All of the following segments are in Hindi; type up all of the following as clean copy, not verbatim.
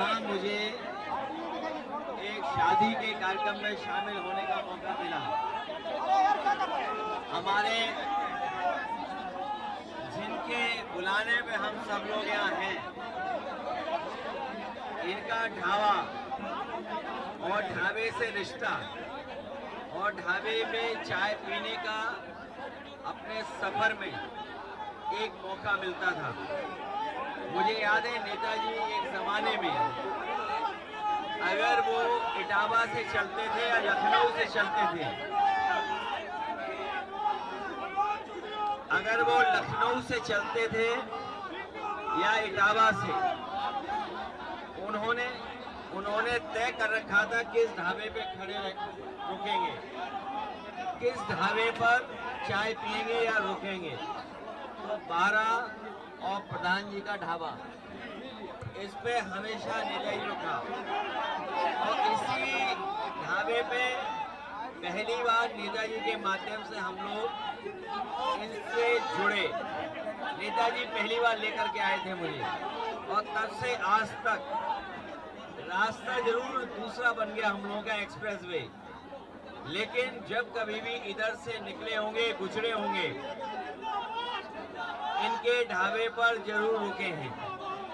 यहाँ मुझे एक शादी के कार्यक्रम में शामिल होने का मौका मिला। हमारे जिनके बुलाने पे हम सब लोग यहाँ हैं, इनका ढाबा और ढाबे से रिश्ता और ढाबे में चाय पीने का अपने सफर में एक मौका मिलता था। मुझे याद है नेताजी एक जमाने में अगर वो इटावा से चलते थे या लखनऊ से चलते थे, अगर वो लखनऊ से चलते थे या इटावा से, उन्होंने तय कर रखा था किस ढाबे पे रुकेंगे, किस ढाबे पर चाय पिएंगे या रुकेंगे। तो 12 और प्रधान जी का ढाबा, इस पे हमेशा नेताजी रुका और इसी ढाबे पे पहली बार नेताजी के माध्यम से हम लोग इनसे जुड़े। नेताजी पहली बार लेकर के आए थे मुझे और तब से आज तक रास्ता जरूर दूसरा बन गया हम लोगों का, एक्सप्रेसवे, लेकिन जब कभी भी इधर से निकले होंगे, गुजरे होंगे, इनके ढाबे पर जरूर रुके हैं।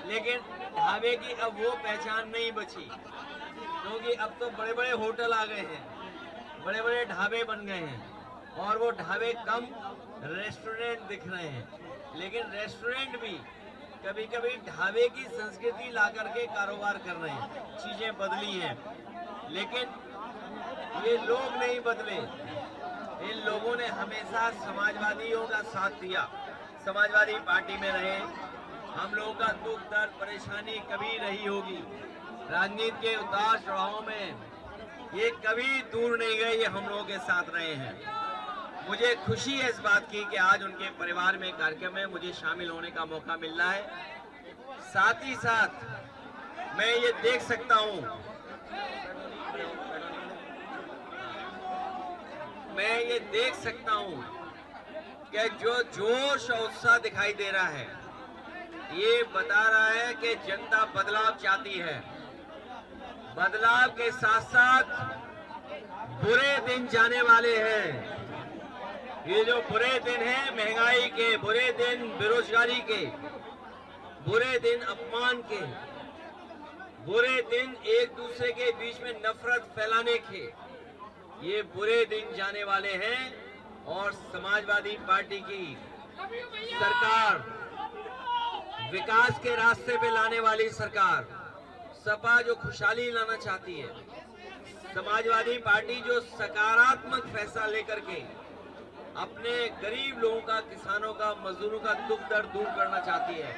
लेकिन ढाबे की अब वो पहचान नहीं बची, क्योंकि अब तो बड़े बड़े होटल आ गए हैं, बड़े बड़े ढाबे बन गए हैं और वो ढाबे कम रेस्टोरेंट दिख रहे हैं। लेकिन रेस्टोरेंट भी कभी कभी ढाबे की संस्कृति ला करके कारोबार कर रहे हैं। चीजें बदली हैं, लेकिन ये लोग नहीं बदले। इन लोगों ने हमेशा समाजवादियों का साथ दिया, समाजवादी पार्टी में रहे। हम लोगों का दुख दर्द परेशानी कभी रही होगी, राजनीति के उतार चढ़ाव में ये कभी दूर नहीं गए, ये हम लोगों के साथ रहे हैं। मुझे खुशी है इस बात की कि आज उनके परिवार में कार्यक्रम में मुझे शामिल होने का मौका मिल रहा है। साथ ही साथ मैं ये देख सकता हूँ, कि जो जोश और उत्साह दिखाई दे रहा है, ये बता रहा है कि जनता बदलाव चाहती है। बदलाव के साथ साथ बुरे दिन जाने वाले हैं। ये जो बुरे दिन हैं, महंगाई के बुरे दिन, बेरोजगारी के बुरे दिन, अपमान के बुरे दिन, एक दूसरे के बीच में नफरत फैलाने के, ये बुरे दिन जाने वाले हैं। और समाजवादी पार्टी की सरकार, विकास के रास्ते पे लाने वाली सरकार, सपा जो खुशहाली लाना चाहती है, समाजवादी पार्टी जो सकारात्मक फैसला लेकर के अपने गरीब लोगों का, किसानों का, मजदूरों का दुख दर्द दूर करना चाहती है।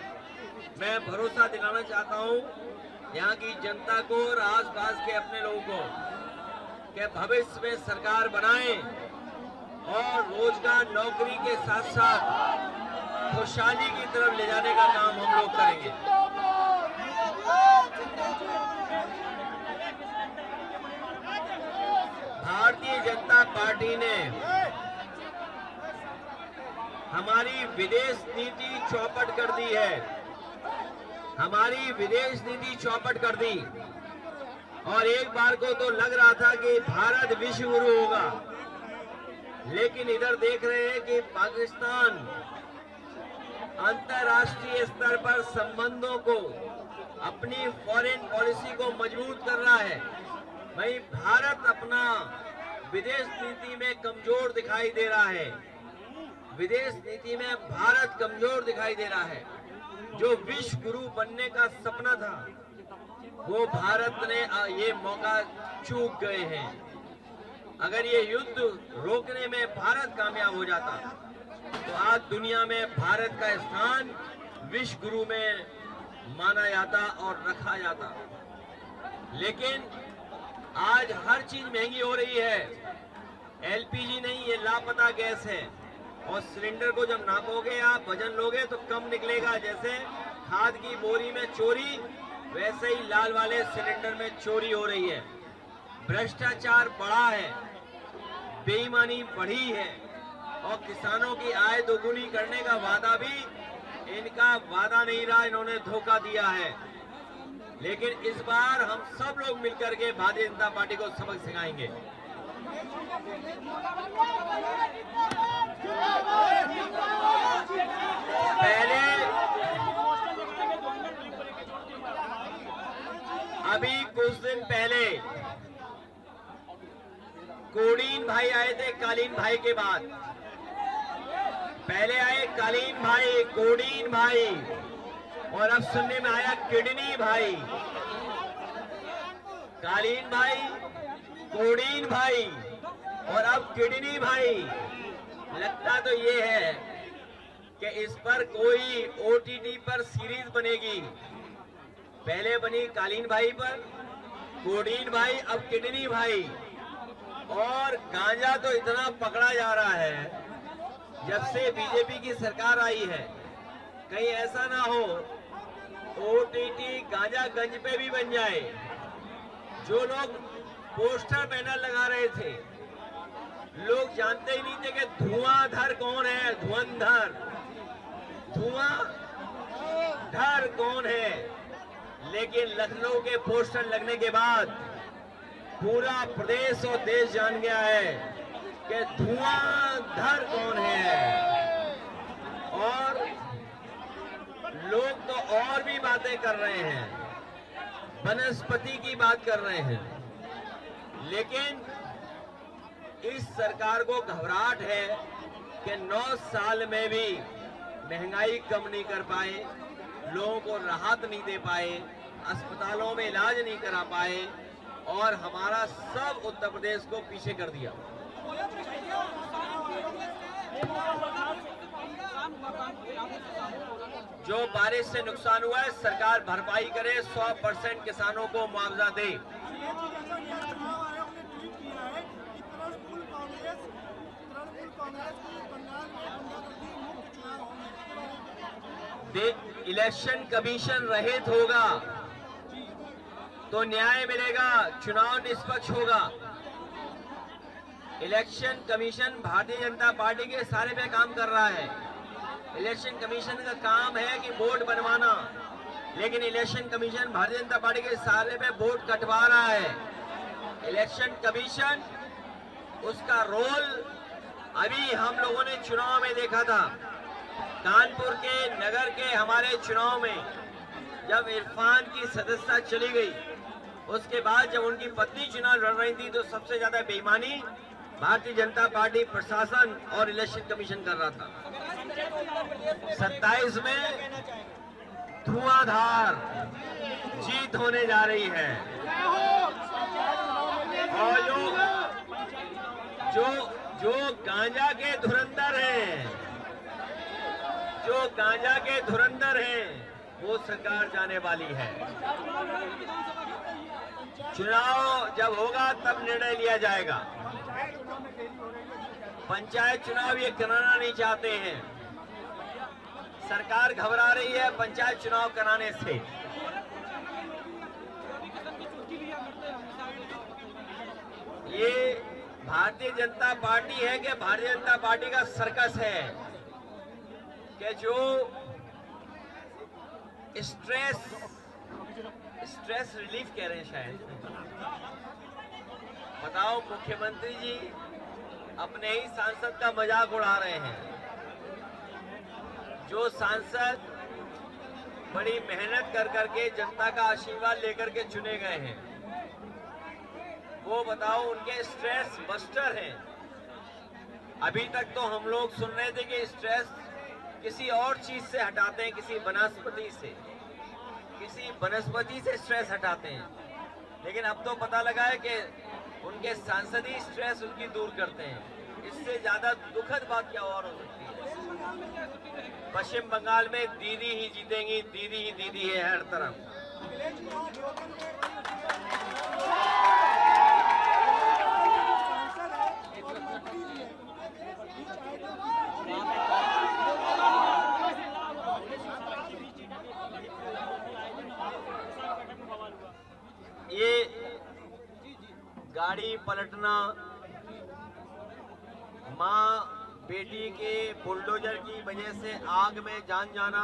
मैं भरोसा दिलाना चाहता हूं यहाँ की जनता को और आसपास के अपने लोगों को कि भविष्य में सरकार बनाएं और रोजगार, नौकरी के साथ साथ खुशहाली की तरफ ले जाने का काम हम लोग करेंगे। भारतीय जनता पार्टी ने हमारी विदेश नीति चौपट कर दी है, हमारी विदेश नीति चौपट कर दी। और एक बार को तो लग रहा था कि भारत विश्व गुरु होगा, लेकिन इधर देख रहे हैं कि पाकिस्तान अंतर्राष्ट्रीय स्तर पर संबंधों को, अपनी फॉरेन पॉलिसी को मजबूत कर रहा है। वहीं भारत अपना विदेश नीति में कमजोर दिखाई दे रहा है। विदेश नीति में भारत कमजोर दिखाई दे रहा है। जो विश्व गुरु बनने का सपना था, वो भारत ने ये मौका चूक गए हैं। अगर ये युद्ध रोकने में भारत कामयाब हो जाता तो आज दुनिया में भारत का स्थान विश्व गुरु में माना जाता और रखा जाता। लेकिन आज हर चीज महंगी हो रही है। एलपीजी नहीं, ये लापता गैस है। और सिलेंडर को जब नापोगे, आप वजन लोगे तो कम निकलेगा। जैसे खाद की बोरी में चोरी, वैसे ही लाल वाले सिलेंडर में चोरी हो रही है। भ्रष्टाचार बढ़ा है, बेईमानी बढ़ी है और किसानों की आय दोगुनी करने का वादा भी इनका वादा नहीं रहा, इन्होंने धोखा दिया है। लेकिन इस बार हम सब लोग मिलकर के भारतीय जनता पार्टी को सबक सिखाएंगे। पहले अभी कुछ दिन पहले कोडीन भाई आए थे, कालीन भाई के बाद पहले आए कालीन भाई, कोडीन भाई, और अब सुनने में आया किडनी भाई। कालीन भाई, कोडीन भाई और अब किडनी भाई। लगता तो ये है कि इस पर कोई ओटीटी पर सीरीज बनेगी। पहले बनी कालीन भाई पर, कोडीन भाई, अब किडनी भाई। और गांजा तो इतना पकड़ा जा रहा है जब से बीजेपी की सरकार आई है। कहीं ऐसा ना हो ओटीटी गांजा गंज पे भी बन जाए। जो लोग पोस्टर बैनर लगा रहे थे, लोग जानते ही नहीं थे कि धुआंधर कौन है, धुरंधर, धुआंधर कौन है। लेकिन लखनऊ के पोस्टर लगने के बाद पूरा प्रदेश और देश जान गया है कि धुआंधर कौन है। और लोग तो और भी बातें कर रहे हैं, वनस्पति की बात कर रहे हैं। लेकिन इस सरकार को घबराहट है कि 9 साल में भी महंगाई कम नहीं कर पाए, लोगों को राहत नहीं दे पाए, अस्पतालों में इलाज नहीं करा पाए और हमारा सब उत्तर प्रदेश को पीछे कर दिया। जो बारिश से नुकसान हुआ है सरकार भरपाई करे, 100% किसानों को मुआवजा दे। इलेक्शन कमीशन रहित होगा तो न्याय मिलेगा, चुनाव निष्पक्ष होगा। Election commission Bharatiya Janata party के सारे पे काम कर रहा है। इलेक्शन कमीशन का काम है कि वोट बनवाना, लेकिन election commission Bharatiya Janata party के सारे पे वोट कटवा रहा है। इलेक्शन कमीशन उसका रोल अभी हम लोगों ने चुनाव में देखा था। कानपुर के नगर के हमारे चुनाव में जब इरफान की सदस्यता चली गई, उसके बाद जब उनकी पत्नी चुनाव लड़ रही थी तो सबसे ज्यादा बेईमानी भारतीय जनता पार्टी प्रशासन और इलेक्शन कमीशन कर रहा था। 27 में धुआंधार जीत होने जा रही है। और जो गांजा के धुरंधर हैं, जो गांजा के धुरंधर हैं, वो सरकार जाने वाली है। चुनाव जब होगा तब निर्णय लिया जाएगा। पंचायत चुनाव ये कराना नहीं चाहते हैं, सरकार घबरा रही है पंचायत चुनाव कराने से। ये भारतीय जनता पार्टी है कि भारतीय जनता पार्टी का सर्कस है कि जो स्ट्रेस रिलीफ कह रहे हैं शायद। बताओ, मुख्यमंत्री जी अपने ही सांसद का मजाक उड़ा रहे हैं। जो सांसद बड़ी मेहनत कर करके जनता का आशीर्वाद लेकर के चुने गए हैं, वो बताओ उनके स्ट्रेस बस्टर हैं। अभी तक तो हम लोग सुन रहे थे कि स्ट्रेस किसी और चीज से हटाते हैं, किसी वनस्पति से स्ट्रेस हटाते हैं। लेकिन अब तो पता लगा है कि उनके सांसद ही स्ट्रेस उनकी दूर करते हैं। इससे ज्यादा दुखद बात क्या और हो सकती है। पश्चिम बंगाल में दीदी ही जीतेंगी, दीदी ही दीदी है हर तरफ। ये गाड़ी पलटना, माँ बेटी के बुलडोजर की वजह से आग में जान जाना,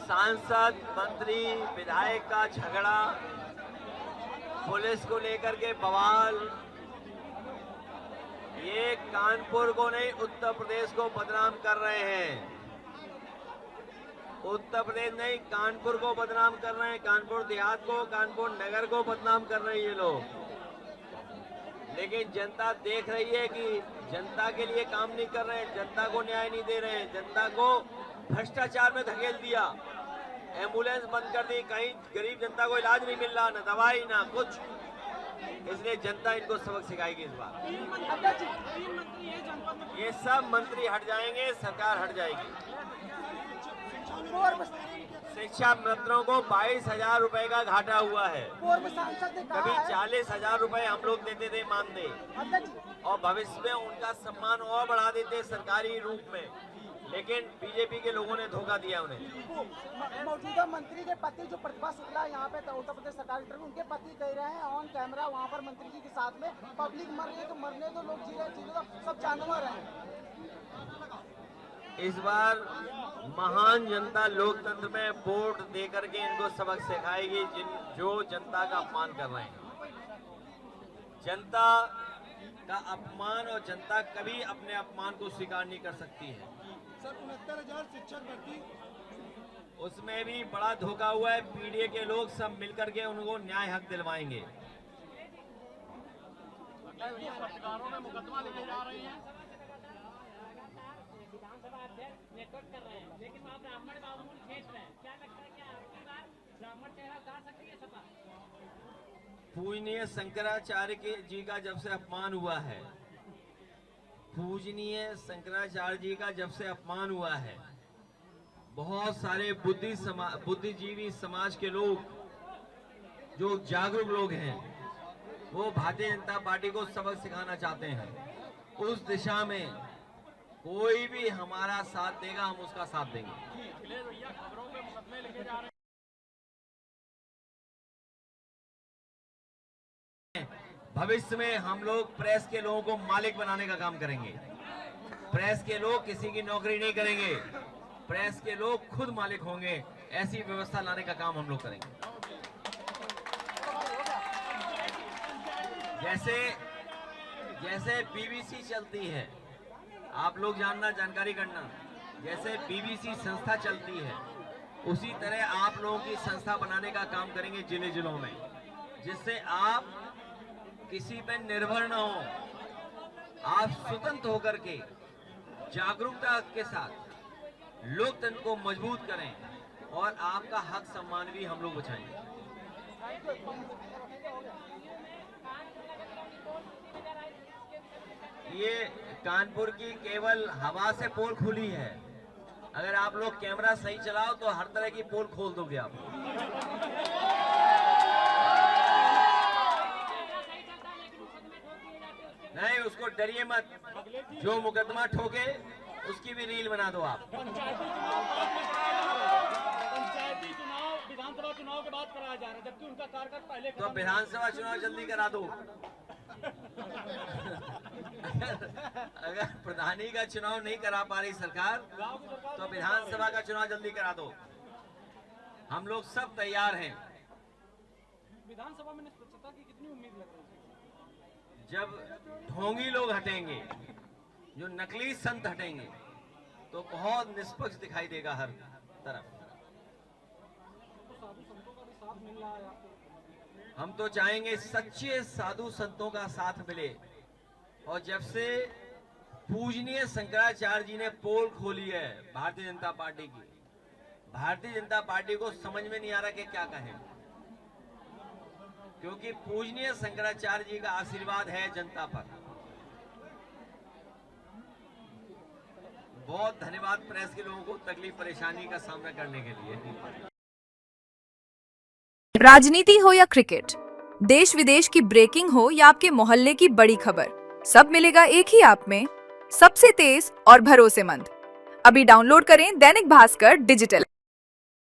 सांसद, मंत्री, विधायक का झगड़ा, पुलिस को लेकर के बवाल, ये कानपुर को नहीं उत्तर प्रदेश को बदनाम कर रहे हैं। उत्तर प्रदेश नहीं, कानपुर को बदनाम कर रहे हैं, कानपुर देहात को, कानपुर नगर को बदनाम कर रहे हैं ये लोग। लेकिन जनता देख रही है कि जनता के लिए काम नहीं कर रहे हैं, जनता को न्याय नहीं दे रहे हैं, जनता को भ्रष्टाचार में धकेल दिया, एम्बुलेंस बंद कर दी, कहीं गरीब जनता को इलाज नहीं मिल रहा, न दवाई ना कुछ। इसलिए जनता इनको सबक सिखाएगी इस बार। ये सब मंत्री हट जाएंगे, सरकार हट जाएगी। शिक्षा मित्रों को 22,000 रुपए का घाटा हुआ है। कभी 40,000 रुपए हम लोग देते थे मानदेय, और भविष्य में उनका सम्मान और बढ़ा देते सरकारी रूप में, लेकिन बीजेपी के लोगों ने धोखा दिया उन्हें। मौजूदा मंत्री के पति जो प्रतिभा शुक्ला यहाँ पे उत्तर प्रदेश सरकार में, उनके पति कह रहे हैं ऑन कैमरा वहाँ पर मंत्री जी के साथ में, पब्लिक मर रही है तो मरने दो, लोग जी रहे तो सब जानवर हैं। इस बार महान जनता लोकतंत्र में वोट दे करके इनको सबक सिखाएगी, जो जनता का अपमान कर रहे हैं। जनता का अपमान, और जनता कभी अपने अपमान को स्वीकार नहीं कर सकती है। सर 69,000 शिक्षक भर्ती, उसमें भी बड़ा धोखा हुआ है। पीडीए के लोग सब मिलकर के उनको न्याय हक दिलवाएंगे। पत्रकारों में मुकदमा लेके जा रहे हैं, विधानसभा अध्यक्ष नेतृत्व कर रहे हैं, लेकिन वहाँ ब्राह्मण बाबूल खेच रहे हैं। क्या लगता है, क्या आपकी बार ब्राह्मण चेहरा उतार सकती है सपा? पूजनीय शंकराचार्य जी का जब से अपमान हुआ है, पूजनीय शंकराचार्य जी का जब से अपमान हुआ है, बहुत सारे बुद्धिजीवी समाज के लोग, जो जागरूक लोग हैं, वो भारतीय जनता पार्टी को सबक सिखाना चाहते हैं। उस दिशा में कोई भी हमारा साथ देगा, हम उसका साथ देंगे। भविष्य में हम लोग प्रेस के लोगों को मालिक बनाने का काम करेंगे। प्रेस के लोग किसी की नौकरी नहीं करेंगे, प्रेस के लोग खुद मालिक होंगे। ऐसी व्यवस्था लाने का काम हम लोग करेंगे। जैसे बीबीसी चलती है, आप लोग जानकारी करना, जैसे बीबीसी संस्था चलती है, उसी तरह आप लोगों की संस्था बनाने का काम करेंगे जिलों में, जिससे आप किसी पे निर्भर न हो, आप स्वतंत्र होकर के जागरूकता के साथ लोकतंत्र को मजबूत करें, और आपका हक सम्मान भी हम लोग बचाएंगे। ये कानपुर की केवल हवा से पोल खुली है। अगर आप लोग कैमरा सही चलाओ तो हर तरह की पोल खोल दोगे आप। नहीं, उसको डरिए मत, जो मुकदमा ठोके उसकी भी रील बना दो आप। पंचायती चुनाव विधानसभा चुनाव के बाद कराया जा रहा है, जबकि उनका कार्यकाल पहले। तो विधानसभा चुनाव जल्दी करा दो। अगर प्रधानी का चुनाव नहीं करा पा रही सरकार, तो विधानसभा का चुनाव जल्दी करा दो। हम लोग सब तैयार हैं। विधानसभा में निष्पक्षता की कितनी उम्मीद लग रही है? जब ढोंगी लोग हटेंगे, जो नकली संत हटेंगे, तो बहुत निष्पक्ष दिखाई देगा हर तरफ। तो साधु संतों का भी साथ मिल रहा है आपको? हम तो चाहेंगे सच्चे साधु संतों का साथ मिले। और जब से पूजनीय शंकराचार्य जी ने पोल खोली है भारतीय जनता पार्टी की, भारतीय जनता पार्टी को समझ में नहीं आ रहा कि क्या कहें, क्योंकि पूजनीय शंकराचार्य जी का आशीर्वाद है जनता पर। बहुत धन्यवाद प्रेस के लोगों को तकलीफ परेशानी का सामना करने के लिए। राजनीति हो या क्रिकेट, देश विदेश की ब्रेकिंग हो या आपके मोहल्ले की बड़ी खबर, सब मिलेगा एक ही ऐप में, सबसे तेज और भरोसेमंद। अभी डाउनलोड करें दैनिक भास्कर डिजिटल।